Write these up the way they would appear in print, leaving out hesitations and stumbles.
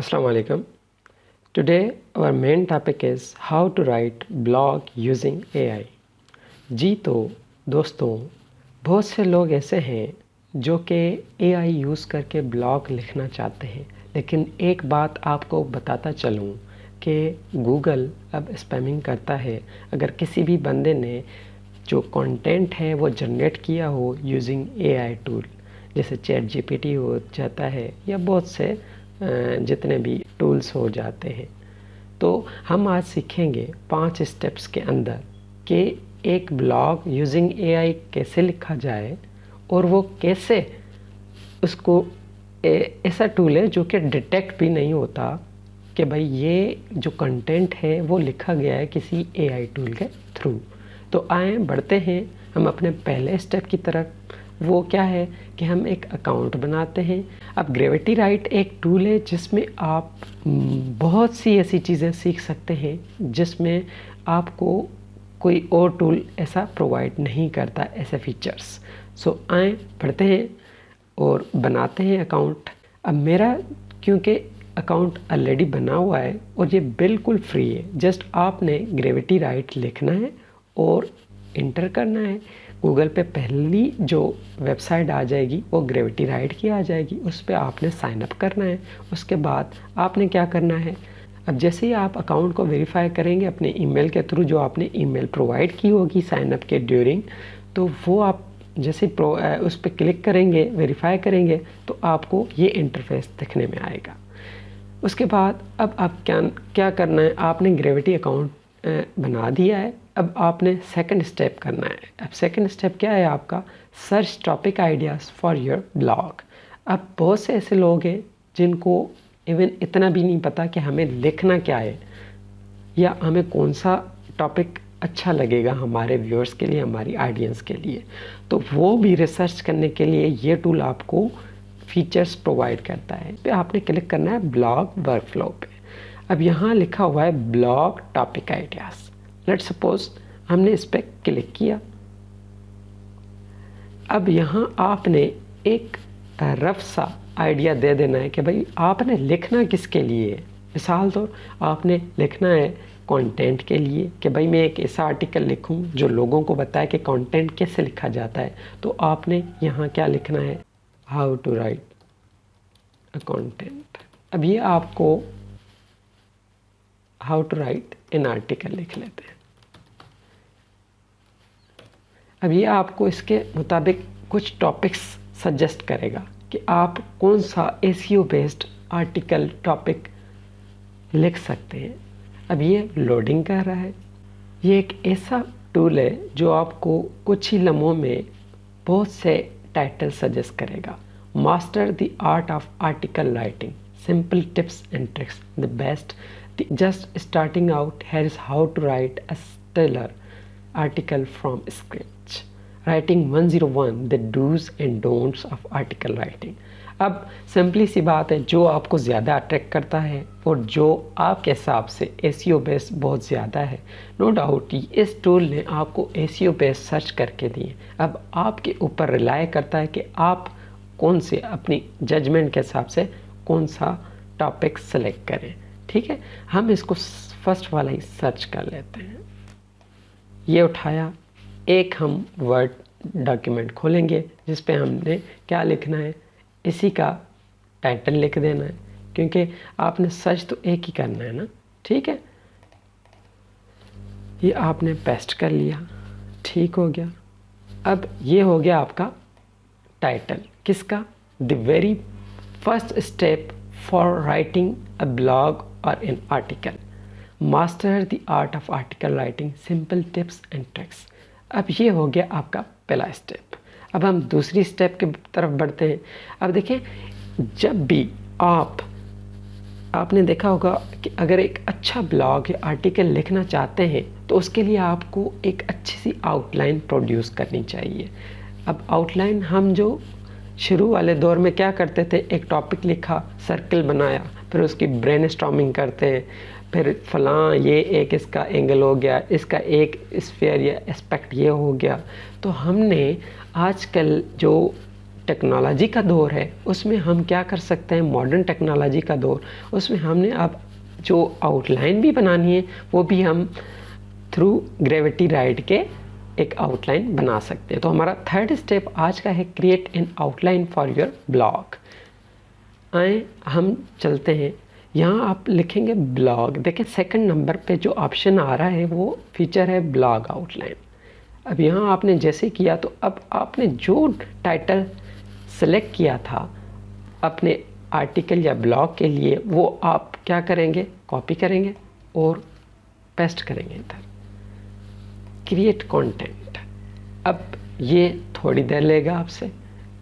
Assalamu alaikum. Today our main topic is how to write blog using AI. जी तो दोस्तों, बहुत से लोग ऐसे हैं जो कि AI यूज़ करके ब्लॉग लिखना चाहते हैं, लेकिन एक बात आपको बताता चलूँ कि गूगल अब स्पैमिंग करता है। अगर किसी भी बंदे ने जो कंटेंट है वो जनरेट किया हो यूजिंग AI टूल, जैसे ChatGPT हो जाता है या बहुत से जितने भी टूल्स हो जाते हैं, तो हम आज सीखेंगे 5 स्टेप्स के अंदर कि एक ब्लॉग यूजिंग AI कैसे लिखा जाए और वो कैसे उसको ऐसा टूल है जो कि डिटेक्ट भी नहीं होता कि भाई ये जो कंटेंट है वो लिखा गया है किसी AI टूल के थ्रू। तो आए बढ़ते हैं हम अपने पहले स्टेप की तरफ। वो क्या है कि हम एक अकाउंट बनाते हैं। अब ग्रेविटी राइट एक टूल है जिसमें आप बहुत सी ऐसी चीज़ें सीख सकते हैं जिसमें आपको कोई और टूल ऐसा प्रोवाइड नहीं करता, ऐसे फीचर्स। सो आए बढ़ते हैं और बनाते हैं अकाउंट। अब मेरा क्योंकि अकाउंट ऑलरेडी बना हुआ है और ये बिल्कुल फ्री है, जस्ट आपने ग्रेविटी राइट लिखना है और इंटर करना है। गूगल पे पहली जो वेबसाइट आ जाएगी वो ग्रेविटी राइट की आ जाएगी, उस पर आपने साइन अप करना है। उसके बाद आपने क्या करना है, अब जैसे ही आप अकाउंट को वेरीफाई करेंगे अपने ईमेल के थ्रू, जो आपने ईमेल प्रोवाइड की होगी साइन अप के ड्यूरिंग, तो वो आप जैसे उस पर क्लिक करेंगे, वेरीफाई करेंगे, तो आपको ये इंटरफेस दिखने में आएगा। उसके बाद अब आप क्या करना है, आपने ग्रेविटी अकाउंट बना दिया है। अब आपने सेकंड स्टेप करना है। अब सेकंड स्टेप क्या है आपका, search topic ideas for your blog. अब बहुत से ऐसे लोग हैं जिनको इवन इतना भी नहीं पता कि हमें लिखना क्या है या हमें कौन सा टॉपिक अच्छा लगेगा हमारे व्यूअर्स के लिए, हमारी ऑडियंस के लिए। तो वो भी रिसर्च करने के लिए ये टूल आपको फीचर्स प्रोवाइड करता है। पे आपने क्लिक करना है ब्लॉग वर्कफ्लो पे। अब यहाँ लिखा हुआ है blog topic ideas. Let's suppose हमने इस पर क्लिक किया। अब यहाँ आपने एक रफ सा आइडिया दे देना है कि भाई आपने लिखना किसके लिए है। मिसाल तो आपने लिखना है कंटेंट के लिए कि भाई मैं एक ऐसा आर्टिकल लिखूं जो लोगों को बताए कि कंटेंट कैसे लिखा जाता है। तो आपने यहाँ क्या लिखना है, how to write a content. अब ये आपको how to write an article लिख लेते हैं। अब ये आपको इसके मुताबिक कुछ टॉपिक्स सजेस्ट करेगा कि आप कौन सा एसईओ बेस्ड आर्टिकल टॉपिक लिख सकते हैं। अब ये लोडिंग कर रहा है। ये एक ऐसा टूल है जो आपको कुछ ही लम्हों में बहुत से टाइटल सजेस्ट करेगा। Master the art of article writing, simple tips and tricks, the best, just starting out, here is how to write a stellar article from scratch, writing 101, the do's and don'ts of article writing। अब simply सी बात है, जो आपको ज़्यादा attract करता है और जो आपके हिसाब से एसईओ बेस बहुत ज़्यादा है, नो डाउट इस टूल ने आपको एसईओ बेस सर्च करके दिए। अब आपके ऊपर रिलाय करता है कि आप कौन से अपनी जजमेंट के हिसाब से कौन सा टॉपिक सेलेक्ट करें। ठीक है, हम इसको फर्स्ट वाला ही सर्च कर लेते हैं। ये उठाया, एक हम वर्ड डॉक्यूमेंट खोलेंगे जिस पे हमने क्या लिखना है, इसी का टाइटल लिख देना है, क्योंकि आपने सर्च तो एक ही करना है ना। ठीक है, ये आपने पेस्ट कर लिया, ठीक हो गया। अब ये हो गया आपका टाइटल, किसका, the very first step for writing a blog or an article, master the art of article writing, simple tips and tricks. अब ये हो गया आपका पहला स्टेप। अब हम दूसरी स्टेप की तरफ बढ़ते हैं। अब देखिए, जब भी आपने देखा होगा कि अगर एक अच्छा ब्लॉग या आर्टिकल लिखना चाहते हैं तो उसके लिए आपको एक अच्छी सी आउटलाइन प्रोड्यूस करनी चाहिए। अब आउटलाइन हम जो शुरू वाले दौर में क्या करते थे, एक टॉपिक लिखा, सर्कल बनाया, फिर उसकी ब्रेनस्टॉर्मिंग करते हैं, फिर फलां ये एक इसका एंगल हो गया, इसका एक स्फीयर या एस्पेक्ट ये हो गया। तो हमने आजकल जो टेक्नोलॉजी का दौर है उसमें हम क्या कर सकते हैं, मॉडर्न टेक्नोलॉजी का दौर, उसमें हमने अब जो आउटलाइन भी बनानी है वो भी हम थ्रू ग्रेविटी राइट के एक आउटलाइन बना सकते हैं। तो हमारा थर्ड स्टेप आज का है create an outline for your blog. आए हम चलते हैं, यहाँ आप लिखेंगे ब्लॉग। देखिए सेकंड नंबर पे जो ऑप्शन आ रहा है वो फीचर है ब्लॉग आउटलाइन। अब यहाँ आपने जैसे किया तो अब आपने जो टाइटल सेलेक्ट किया था अपने आर्टिकल या ब्लॉग के लिए वो आप क्या करेंगे, कॉपी करेंगे और पेस्ट करेंगे इधर क्रिएट कंटेंट। अब ये थोड़ी देर लेगा आपसे,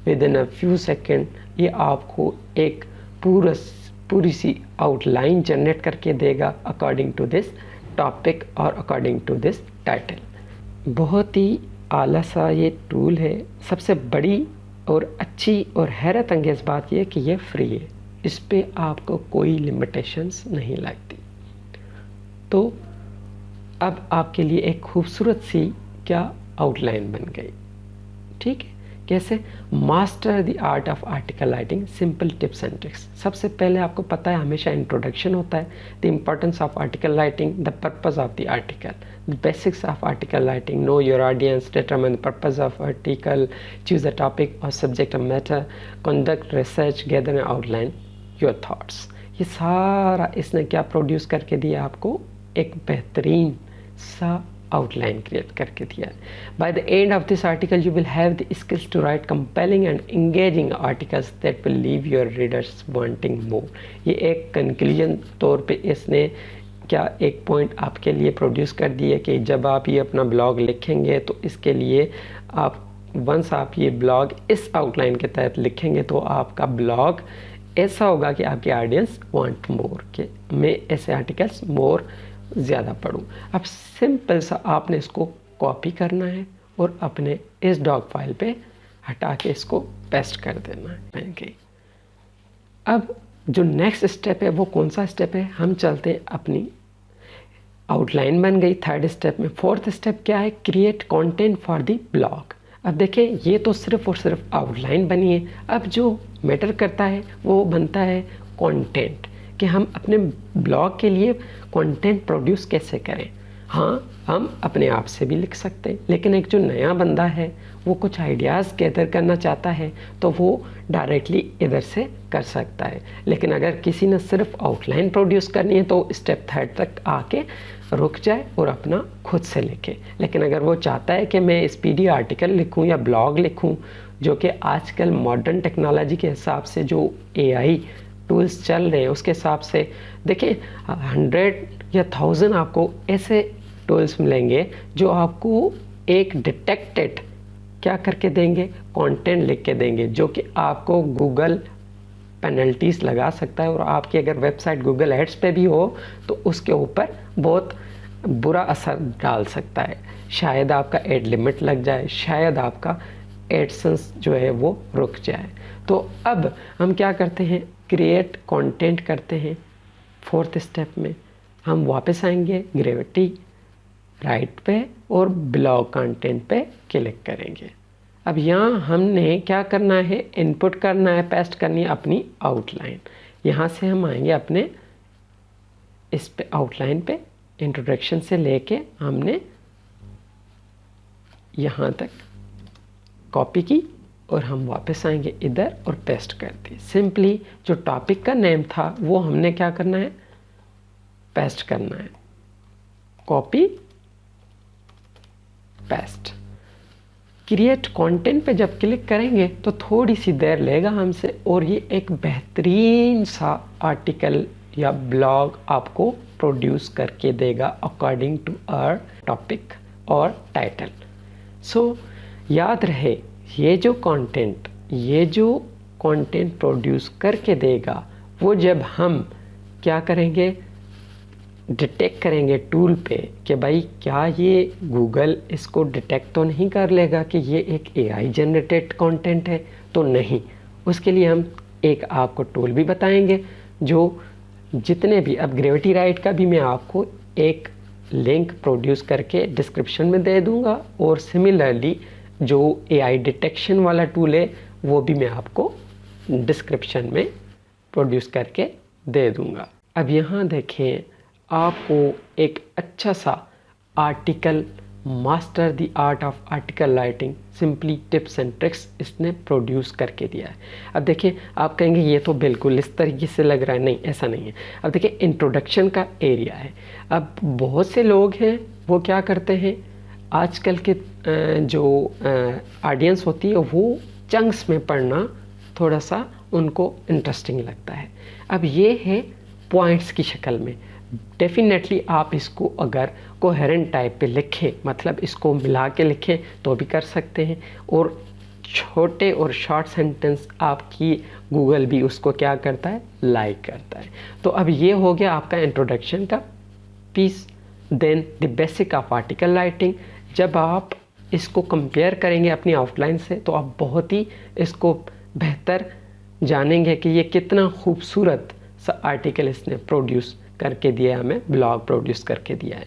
with in a few second ये आपको एक पूरी सी आउटलाइन जनरेट करके देगा अकॉर्डिंग टू दिस टॉपिक और अकॉर्डिंग टू दिस टाइटल। बहुत ही आला सा ये टूल है। सबसे बड़ी और अच्छी और हैरत अंगेज़ बात यह कि ये फ्री है, इस पे आपको कोई लिमिटेशंस नहीं लगती। तो अब आपके लिए एक खूबसूरत सी क्या आउटलाइन बन गई। ठीक है, कैसे? Master the art of article writing, simple tips and tricks. सबसे पहले आपको पता है हमेशा इंट्रोडक्शन होता है, the importance of article writing, the purpose of the article, the basics of article writing, know your audience, determine the purpose of article, choose a topic or subject of matter, conduct research, gather and outline your thoughts. ये सारा इसने क्या produce करके दिया आपको, एक बेहतरीन सा आउटलाइन क्रिएट करके दिया है। By the end of this article you will have the skills to write compelling and engaging articles that will leave your readers wanting more. ये एक कंक्लूजन तौर पे इसने क्या एक पॉइंट आपके लिए प्रोड्यूस कर दिया कि जब आप ये अपना ब्लॉग लिखेंगे तो इसके लिए आप वंस आप ये ब्लॉग इस आउटलाइन के तहत लिखेंगे तो आपका ब्लॉग ऐसा होगा कि आपकी ऑडियंस वांट मोर, कि मैं ऐसे आर्टिकल्स मोर ज़्यादा पढ़ूँ। अब सिंपल सा आपने इसको कॉपी करना है और अपने इस डॉग फाइल पे हटा के इसको पेस्ट कर देना है पेन के। अब जो नेक्स्ट स्टेप है वो कौन सा स्टेप है, हम चलते हैं अपनी आउटलाइन बन गई थर्ड स्टेप में। फोर्थ स्टेप क्या है, create content for the blog. अब देखें ये तो सिर्फ और सिर्फ आउटलाइन बनी है, अब जो मैटर करता है वो बनता है कंटेंट, कि हम अपने ब्लॉग के लिए कंटेंट प्रोड्यूस कैसे करें। हाँ, हम अपने आप से भी लिख सकते हैं, लेकिन एक जो नया बंदा है वो कुछ आइडियाज़ गैदर करना चाहता है तो वो डायरेक्टली इधर से कर सकता है। लेकिन अगर किसी ने सिर्फ आउटलाइन प्रोड्यूस करनी है तो स्टेप थर्ड तक आके रुक जाए और अपना खुद से लिखे। लेकिन अगर वो चाहता है कि मैं स्पीडी आर्टिकल लिखूं या ब्लॉग लिखूं, जो कि आजकल मॉडर्न टेक्नोलॉजी के हिसाब से जो AI टूल्स चल रहे हैं उसके हिसाब से देखिए 100 या 1000 आपको ऐसे टूल्स मिलेंगे जो आपको एक डिटेक्टेड क्या करके देंगे, कंटेंट लिख के देंगे, जो कि आपको गूगल पेनल्टीज लगा सकता है और आपकी अगर वेबसाइट गूगल एड्स पे भी हो तो उसके ऊपर बहुत बुरा असर डाल सकता है। शायद आपका एड लिमिट लग जाए, शायद आपका एडसेंस जो है वो रुक जाए। तो अब हम क्या करते हैं, क्रिएट कंटेंट करते हैं। फोर्थ स्टेप में हम वापस आएंगे ग्रेविटी राइट पे और ब्लॉग कंटेंट पे क्लिक करेंगे। अब यहाँ हमने क्या करना है, इनपुट करना है, पेस्ट करनी है अपनी आउटलाइन। यहाँ से हम आएंगे अपने इस पे आउटलाइन पे, इंट्रोडक्शन से लेके हमने यहाँ तक कॉपी की और हम वापस आएंगे इधर और पेस्ट कर दी। सिंपली जो टॉपिक का नेम था वो हमने क्या करना है, पेस्ट करना है, कॉपी पेस्ट। क्रिएट कंटेंट पे जब क्लिक करेंगे तो थोड़ी सी देर लेगा हमसे और ये एक बेहतरीन सा आर्टिकल या ब्लॉग आपको प्रोड्यूस करके देगा अकॉर्डिंग टू आवर टॉपिक और टाइटल। सो याद रहे ये जो कंटेंट प्रोड्यूस करके देगा वो जब हम क्या करेंगे, डिटेक्ट करेंगे टूल पे कि भाई क्या ये गूगल इसको डिटेक्ट तो नहीं कर लेगा कि ये एक AI जनरेटेड कंटेंट है, तो नहीं। उसके लिए हम एक आपको टूल भी बताएंगे जो जितने भी, अब ग्रेविटी राइट का भी मैं आपको एक लिंक प्रोड्यूस करके डिस्क्रिप्शन में दे दूंगा और सिमिलरली जो AI डिटेक्शन वाला टूल है वो भी मैं आपको डिस्क्रिप्शन में प्रोड्यूस करके दे दूँगा। अब यहाँ देखें, आपको एक अच्छा सा article master the art of article writing simply tips and tricks इसने प्रोड्यूस करके दिया है। अब देखिए, आप कहेंगे ये तो बिल्कुल इस तरीके से लग रहा है, नहीं ऐसा नहीं है। अब देखिए, इंट्रोडक्शन का एरिया है। अब बहुत से लोग हैं वो क्या करते हैं, आजकल के जो ऑडियंस होती है वो चंक्स में पढ़ना थोड़ा सा उनको इंटरेस्टिंग लगता है। अब ये है पॉइंट्स की शक्ल में। डेफिनेटली आप इसको अगर कोहेरेंट टाइप पे लिखें, मतलब इसको मिला के लिखें तो भी कर सकते हैं, और छोटे और शॉर्ट सेंटेंस आपकी गूगल भी उसको क्या करता है, लाइक करता है। तो अब ये हो गया आपका इंट्रोडक्शन का piece. Then the basic of article writing. जब आप इसको कंपेयर करेंगे अपनी आउटलाइन से तो आप बहुत ही इसको बेहतर जानेंगे कि ये कितना खूबसूरत सा आर्टिकल इसने प्रोड्यूस करके दिया है, हमें ब्लॉग प्रोड्यूस करके दिया है।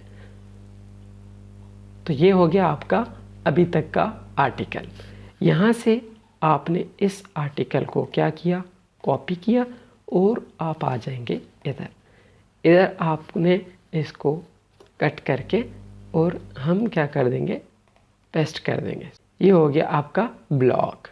तो ये हो गया आपका अभी तक का आर्टिकल। यहाँ से आपने इस आर्टिकल को क्या किया, कॉपी किया, और आप आ जाएंगे इधर आपने इसको कट करके और हम क्या कर देंगे, पेस्ट कर देंगे। ये हो गया आपका ब्लॉग।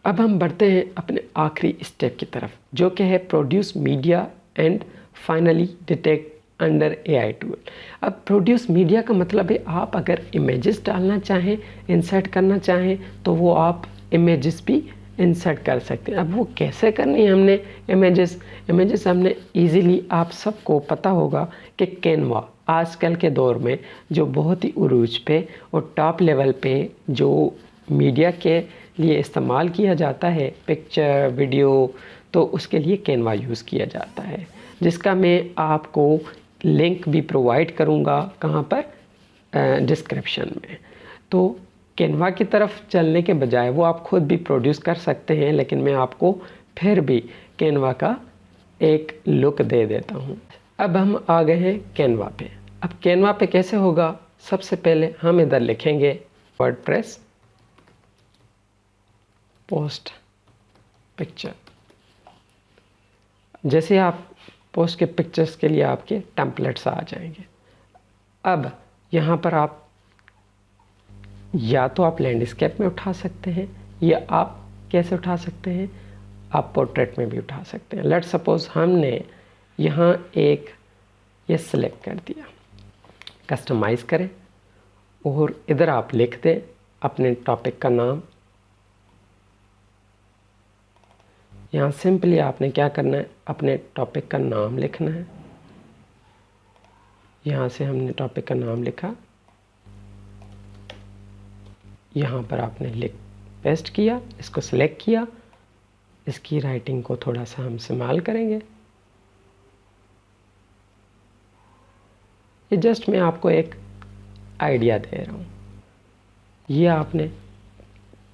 अब हम बढ़ते हैं अपने आखिरी स्टेप की तरफ, जो कि है produce media and finally detect under AI tool. अब प्रोड्यूस मीडिया का मतलब है आप अगर इमेजेस डालना चाहें, इंसर्ट करना चाहें, तो वो आप इमेजेस भी इंसर्ट कर सकते हैं। अब वो कैसे करनी है हमने इमेजेस हमने इजीली, आप सबको पता होगा कि कैनवा आजकल के दौर में जो बहुत ही उरूज पे और टॉप लेवल पे जो मीडिया के लिए इस्तेमाल किया जाता है, पिक्चर वीडियो, तो उसके लिए कैनवा यूज़ किया जाता है, जिसका मैं आपको लिंक भी प्रोवाइड करूँगा कहाँ पर, डिस्क्रिप्शन में। तो कैनवा की तरफ चलने के बजाय वो आप खुद भी प्रोड्यूस कर सकते हैं, लेकिन मैं आपको फिर भी कैनवा का एक लुक दे देता हूँ। अब हम आ गए हैं कैनवा पे। अब कैनवा पे कैसे होगा, सबसे पहले हम इधर लिखेंगे वर्डप्रेस पोस्ट पिक्चर। जैसे आप पोस्ट के पिक्चर्स के लिए आपके टेम्पलेट्स आ जाएंगे। अब यहाँ पर आप या तो आप लैंडस्केप में उठा सकते हैं, या आप कैसे उठा सकते हैं, आप पोर्ट्रेट में भी उठा सकते हैं। लेट्स सपोज हमने यहाँ एक ये सिलेक्ट कर दिया, कस्टमाइज़ करें और इधर आप लिख दें अपने टॉपिक का नाम। यहाँ सिंपली आपने क्या करना है, अपने टॉपिक का नाम लिखना है। यहाँ से हमने टॉपिक का नाम लिखा, यहाँ पर आपने पेस्ट किया, इसको सिलेक्ट किया, इसकी राइटिंग को थोड़ा सा हम इस्तेमाल करेंगे। ये जस्ट मैं आपको एक आइडिया दे रहा हूँ। ये आपने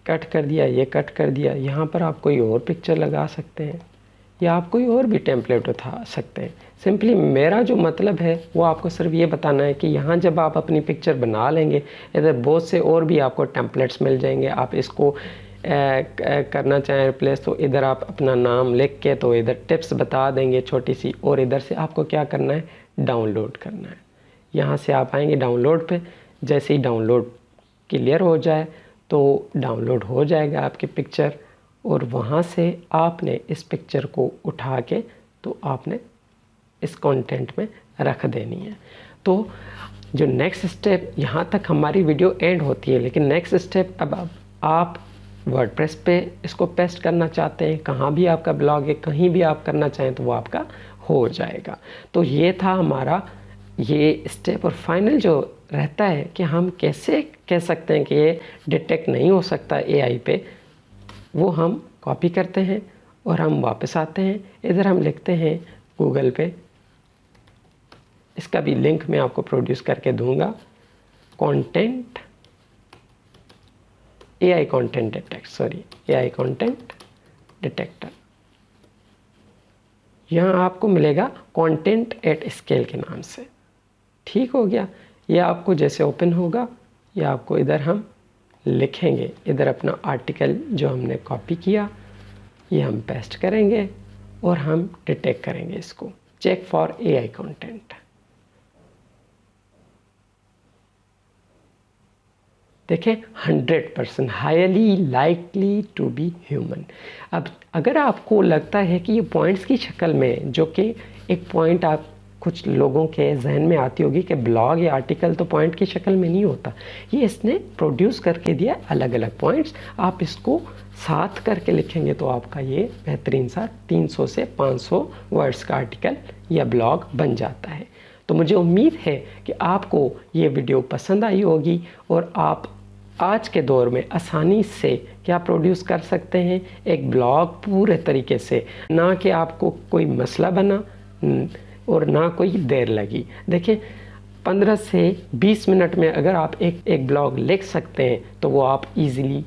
कट कर दिया, ये कट कर दिया। यहाँ पर आप कोई और पिक्चर लगा सकते हैं, या आप कोई और भी टेम्पलेट उठा सकते हैं। सिंपली मेरा जो मतलब है वो आपको सिर्फ ये बताना है कि यहाँ जब आप अपनी पिक्चर बना लेंगे, इधर बहुत से और भी आपको टेम्पलेट्स मिल जाएंगे। आप इसको करना चाहें रिप्लेस, तो इधर आप अपना नाम लिख के तो इधर टिप्स बता देंगे छोटी सी, और इधर से आपको क्या करना है, डाउनलोड करना है। यहाँ से आप आएंगे डाउनलोड पे। जैसे ही डाउनलोड क्लियर हो जाए तो डाउनलोड हो जाएगा आपकी पिक्चर, और वहाँ से आपने इस पिक्चर को उठा के तो आपने इस कंटेंट में रख देनी है। तो जो नेक्स्ट स्टेप, यहाँ तक हमारी वीडियो एंड होती है, लेकिन नेक्स्ट स्टेप अब आप वर्डप्रेस पे इसको पेस्ट करना चाहते हैं, कहाँ भी आपका ब्लॉग है, कहीं भी आप करना चाहें तो वो आपका हो जाएगा। तो ये था हमारा ये स्टेप। और फाइनल जो रहता है कि हम कैसे कह सकते हैं कि ये डिटेक्ट नहीं हो सकता एआई पे, वो हम कॉपी करते हैं और हम वापस आते हैं। इधर हम लिखते हैं गूगल पे, इसका भी लिंक मैं आपको प्रोड्यूस करके दूंगा, कंटेंट एआई कंटेंट डिटेक्टर। यहाँ आपको मिलेगा कंटेंट एट स्केल के नाम से। ठीक हो गया। ये आपको जैसे ओपन होगा, ये आपको इधर हम लिखेंगे, इधर अपना आर्टिकल जो हमने कॉपी किया ये हम पेस्ट करेंगे और हम डिटेक्ट करेंगे इसको, चेक फॉर एआई कंटेंट। देखें 100% highly likely to be human. अब अगर आपको लगता है कि ये पॉइंट्स की शक्ल में, जो कि एक पॉइंट आप कुछ लोगों के जहन में आती होगी कि ब्लॉग या आर्टिकल तो पॉइंट की शक्ल में नहीं होता, ये इसने प्रोड्यूस करके दिया अलग अलग पॉइंट्स, आप इसको साथ करके लिखेंगे तो आपका ये बेहतरीन सा 300 से 500 वर्ड्स का आर्टिकल या ब्लॉग बन जाता है। तो मुझे उम्मीद है कि आपको ये वीडियो पसंद आई होगी और आप आज के दौर में आसानी से क्या प्रोड्यूस कर सकते हैं, एक ब्लॉग पूरे तरीके से, ना कि आपको कोई मसला बना और ना कोई देर लगी। देखिए 15 से 20 मिनट में अगर आप एक ब्लॉग लिख सकते हैं तो वो आप इजीली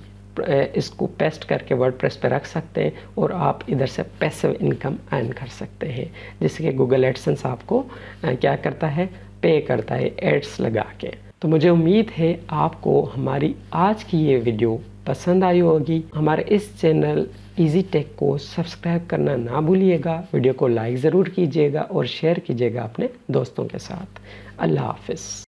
इसको पेस्ट करके वर्डप्रेस पे रख सकते हैं और आप इधर से पैसिव इनकम अर्न कर सकते हैं, जिससे कि गूगल एडसेंस आपको क्या करता है, पे करता है एड्स लगा के। तो मुझे उम्मीद है आपको हमारी आज की ये वीडियो पसंद आई होगी। हमारे इस चैनल इजी टेक को सब्सक्राइब करना ना भूलिएगा, वीडियो को लाइक ज़रूर कीजिएगा और शेयर कीजिएगा अपने दोस्तों के साथ। अल्लाह हाफिज़।